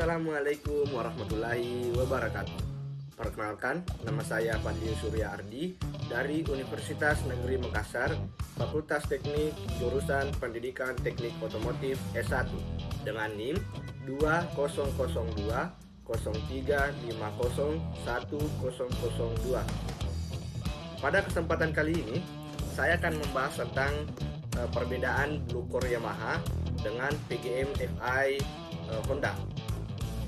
Assalamualaikum warahmatullahi wabarakatuh. Perkenalkan, nama saya Fadli Surya Ardi dari Universitas Negeri Makassar, Fakultas Teknik, jurusan Pendidikan Teknik Otomotif S1 dengan NIM 200203501002. Pada kesempatan kali ini, saya akan membahas tentang perbedaan Blue Core Yamaha dengan PGM FI Honda.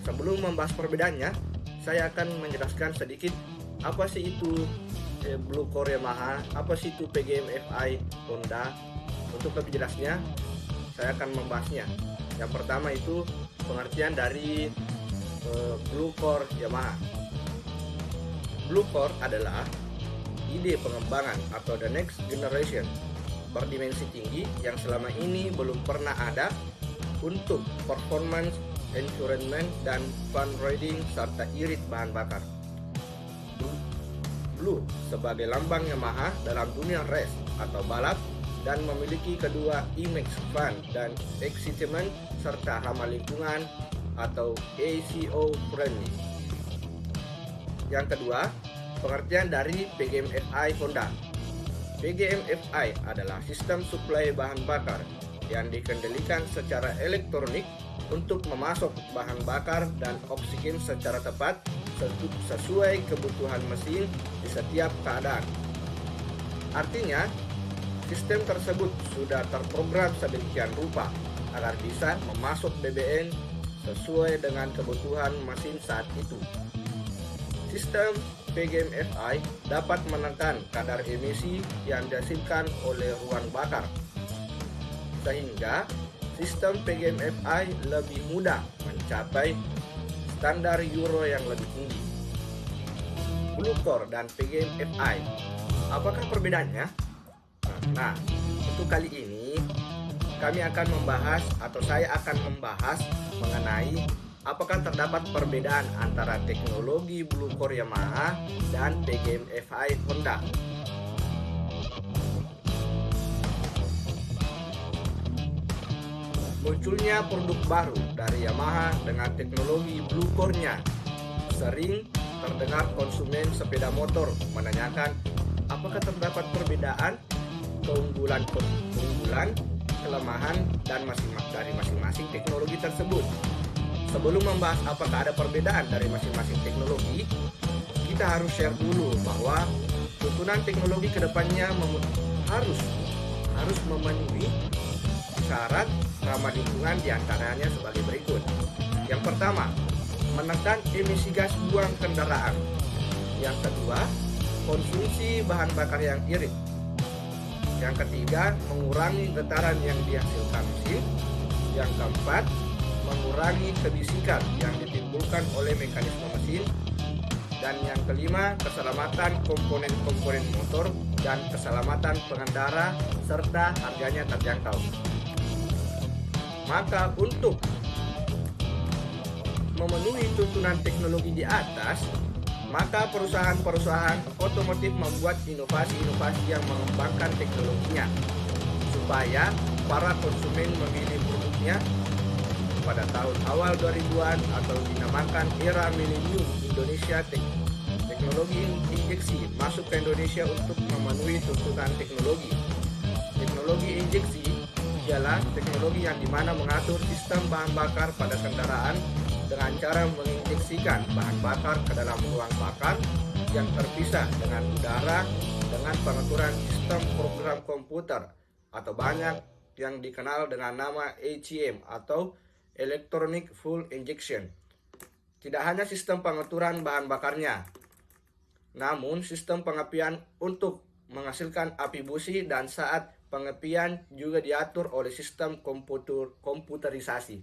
Sebelum membahas perbedaannya, saya akan menjelaskan sedikit apa sih itu Blue Core Yamaha, apa sih itu PGM FI Honda. Untuk lebih jelasnya, saya akan membahasnya. Yang pertama itu pengertian dari Blue Core Yamaha. Blue Core adalah ide pengembangan atau the next generation berdimensi tinggi yang selama ini belum pernah ada untuk performance, environment, dan fun riding serta irit bahan bakar. Blue sebagai lambang Yamaha dalam dunia race atau balap dan memiliki kedua image fun dan excitement serta ramah lingkungan atau ACO friendly. Yang kedua, pengertian dari PGM-FI Honda. PGM-FI adalah sistem suplai bahan bakar yang dikendalikan secara elektronik untuk memasok bahan bakar dan oksigen secara tepat sesuai kebutuhan mesin di setiap keadaan. Artinya, sistem tersebut sudah terprogram sedemikian rupa agar bisa memasok BBM sesuai dengan kebutuhan mesin saat itu. Sistem PGM-FI dapat menekan kadar emisi yang dihasilkan oleh ruang bakar, sehingga sistem PGM-FI lebih mudah mencapai standar Euro yang lebih tinggi. Blue Core dan PGM-FI, apakah perbedaannya? Nah, untuk kali ini kami akan membahas atau saya akan membahas mengenai apakah terdapat perbedaan antara teknologi Blue Core Yamaha dan PGM-FI Honda. Munculnya produk baru dari Yamaha dengan teknologi Blue Core-nya sering terdengar konsumen sepeda motor menanyakan apakah terdapat perbedaan, keunggulan, kelemahan dan dari masing-masing teknologi tersebut. Sebelum membahas apakah ada perbedaan dari masing-masing teknologi, kita harus share dulu bahwa tuntunan teknologi kedepannya harus memenuhi syarat ramah lingkungan diantaranya sebagai berikut. Yang pertama, menekan emisi gas buang kendaraan. Yang kedua, konsumsi bahan bakar yang irit. Yang ketiga, mengurangi getaran yang dihasilkan mesin. Yang keempat, mengurangi kebisikan yang ditimbulkan oleh mekanisme mesin. Dan yang kelima, keselamatan komponen-komponen motor dan keselamatan pengendara serta harganya terjangkau. Maka untuk memenuhi tuntunan teknologi di atas, maka perusahaan-perusahaan otomotif membuat inovasi-inovasi yang mengembangkan teknologinya supaya para konsumen memilih produknya pada tahun awal 2000-an atau dinamakan era milenium Indonesia. Teknologi injeksi masuk ke Indonesia untuk memenuhi tuntutan teknologi. Teknologi injeksi ialah teknologi yang dimana mengatur sistem bahan bakar pada kendaraan dengan cara menginjeksikan bahan bakar ke dalam ruang bakar yang terpisah dengan udara dengan pengaturan sistem program komputer atau banyak yang dikenal dengan nama ECM atau Electronic Fuel Injection. Tidak hanya sistem pengaturan bahan bakarnya, namun sistem pengapian untuk menghasilkan api busi dan saat pengapian juga diatur oleh sistem komputerisasi.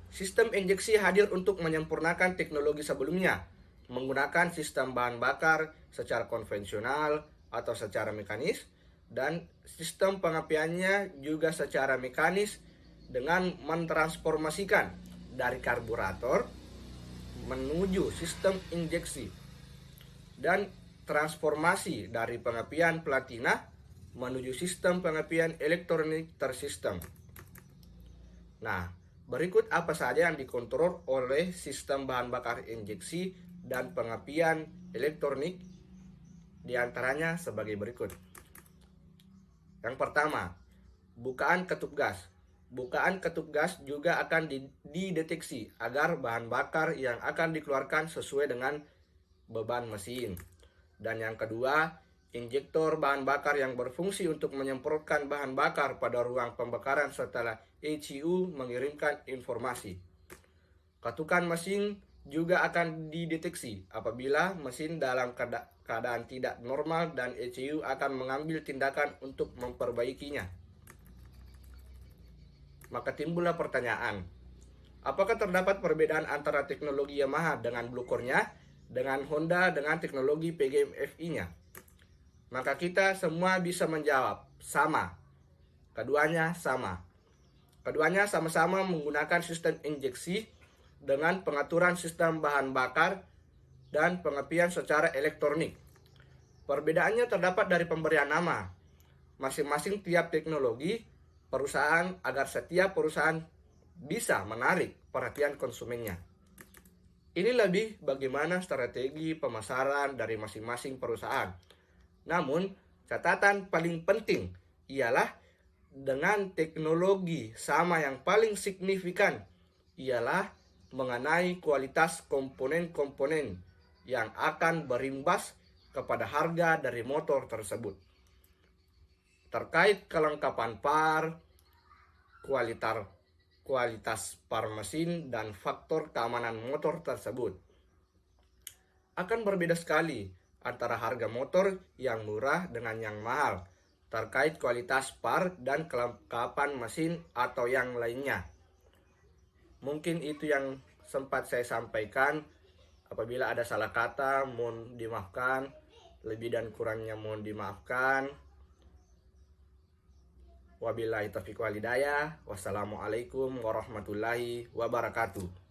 Sistem injeksi hadir untuk menyempurnakan teknologi sebelumnya, menggunakan sistem bahan bakar secara konvensional atau secara mekanis, dan sistem pengapiannya juga secara mekanis dengan mentransformasikan dari karburator menuju sistem injeksi dan transformasi dari pengapian platina menuju sistem pengapian elektronik tersistem. Nah, Berikut apa saja yang dikontrol oleh sistem bahan bakar injeksi dan pengapian elektronik, diantaranya sebagai berikut. Yang pertama, bukaan ketup gas. Bukaan ketup gas juga akan dideteksi agar bahan bakar yang akan dikeluarkan sesuai dengan beban mesin. Dan yang kedua, injektor bahan bakar yang berfungsi untuk menyemprotkan bahan bakar pada ruang pembakaran setelah ECU mengirimkan informasi. Katukan mesin juga akan dideteksi apabila mesin dalam keadaan tidak normal dan ECU akan mengambil tindakan untuk memperbaikinya. Maka timbullah pertanyaan, apakah terdapat perbedaan antara teknologi Yamaha dengan Blue Core-nya dengan Honda dengan teknologi PGM-FI-nya? Maka kita semua bisa menjawab, sama. Keduanya sama. Keduanya sama-sama menggunakan sistem injeksi dengan pengaturan sistem bahan bakar dan pengapian secara elektronik. Perbedaannya terdapat dari pemberian nama. Masing-masing tiap teknologi perusahaan agar setiap perusahaan bisa menarik perhatian konsumennya. Ini lebih bagaimana strategi pemasaran dari masing-masing perusahaan. Namun, catatan paling penting ialah dengan teknologi sama yang paling signifikan ialah mengenai kualitas komponen-komponen yang akan berimbas kepada harga dari motor tersebut. Terkait kelengkapan par, kualitas par mesin, dan faktor keamanan motor tersebut akan berbeda sekali antara harga motor yang murah dengan yang mahal, terkait kualitas par dan kelengkapan mesin atau yang lainnya. Mungkin itu yang sempat saya sampaikan. Apabila ada salah kata, mohon dimaafkan. Lebih dan kurangnya mohon dimaafkan. Wabillahi taufiq wal hidayah. Wassalamualaikum warahmatullahi wabarakatuh.